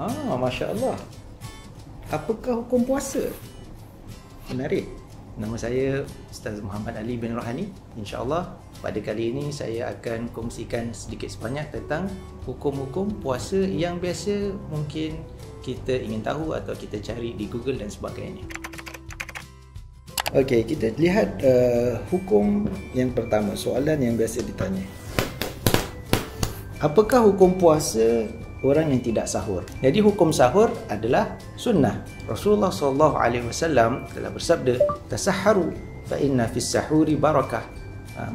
Masya Allah. Apakah hukum puasa? Menarik. Nama saya Ustaz Muhammad Ali bin Rohani. InsyaAllah pada kali ini saya akan kongsikan sedikit sebanyak tentang hukum-hukum puasa yang biasa mungkin kita ingin tahu atau kita cari di Google dan sebagainya. Okey, kita lihat hukum yang pertama, soalan yang biasa ditanya. Apakah hukum puasa orang yang tidak sahur? Jadi hukum sahur adalah sunnah. Rasulullah SAW telah bersabda, "Tasahharu fa inna fis sahuri barakah."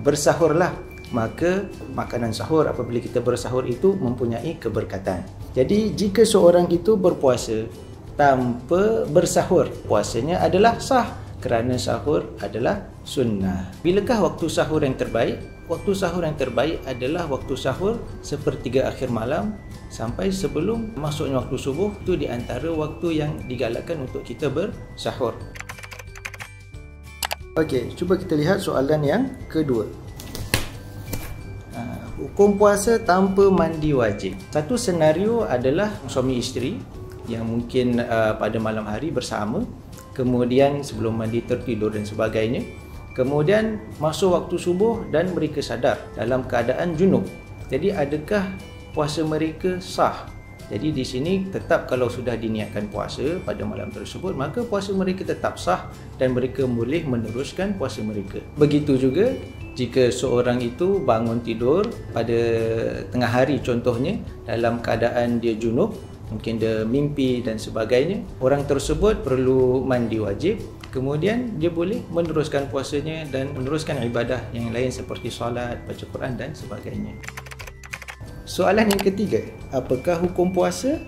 Bersahurlah, maka makanan sahur apabila kita bersahur itu mempunyai keberkatan. Jadi jika seorang itu berpuasa tanpa bersahur, puasanya adalah sah kerana sahur adalah sunnah. Bilakah waktu sahur yang terbaik? Waktu sahur yang terbaik adalah waktu sahur sepertiga akhir malam sampai sebelum masuknya waktu subuh. Itu di antara waktu yang digalakkan untuk kita bersahur. Okey, cuba kita lihat soalan yang kedua. Hukum puasa tanpa mandi wajib. Satu senario adalah suami isteri yang mungkin pada malam hari bersama, kemudian sebelum mandi tertidur dan sebagainya, kemudian masuk waktu subuh dan mereka sadar dalam keadaan junub. Jadi adakah puasa mereka sah? Jadi di sini tetap kalau sudah diniatkan puasa pada malam tersebut, maka puasa mereka tetap sah dan mereka boleh meneruskan puasa mereka. Begitu juga jika seorang itu bangun tidur pada tengah hari contohnya dalam keadaan dia junub, mungkin dia mimpi dan sebagainya, orang tersebut perlu mandi wajib, kemudian dia boleh meneruskan puasanya dan meneruskan ibadah yang lain seperti solat, baca Quran dan sebagainya. Soalan yang ketiga, apakah hukum puasa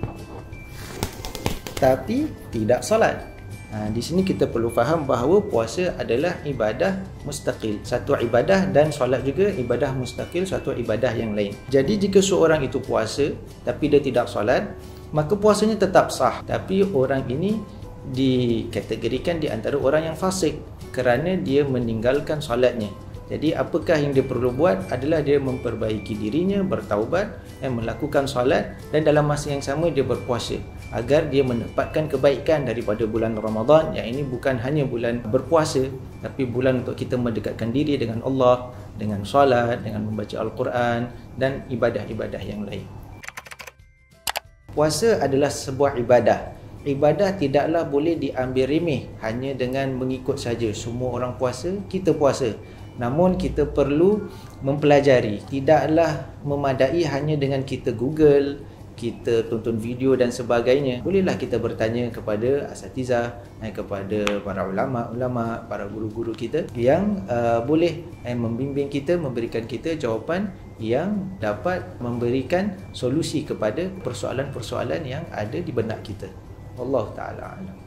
tapi tidak solat? Di sini kita perlu faham bahawa puasa adalah ibadah mustaqil, satu ibadah, dan solat juga ibadah mustaqil, satu ibadah yang lain. Jadi jika seorang itu puasa tapi dia tidak solat, maka puasanya tetap sah, tapi orang ini dikategorikan di antara orang yang fasik kerana dia meninggalkan solatnya. Jadi apakah yang dia perlu buat adalah dia memperbaiki dirinya, bertaubat dan melakukan solat, dan dalam masa yang sama dia berpuasa agar dia mendapatkan kebaikan daripada bulan Ramadan, yang ini bukan hanya bulan berpuasa tapi bulan untuk kita mendekatkan diri dengan Allah dengan solat, dengan membaca Al-Quran dan ibadah-ibadah yang lain. Puasa adalah sebuah ibadah. Ibadah tidaklah boleh diambil remeh hanya dengan mengikut saja. Semua orang puasa, kita puasa. Namun kita perlu mempelajari. Tidaklah memadai hanya dengan kita Google, kita tonton video dan sebagainya. Bolehlah kita bertanya kepada asatizah, kepada para ulama, para guru-guru kita yang boleh membimbing kita, memberikan kita jawapan yang dapat memberikan solusi kepada persoalan-persoalan yang ada di benak kita. Wallahu ta'ala a'lam.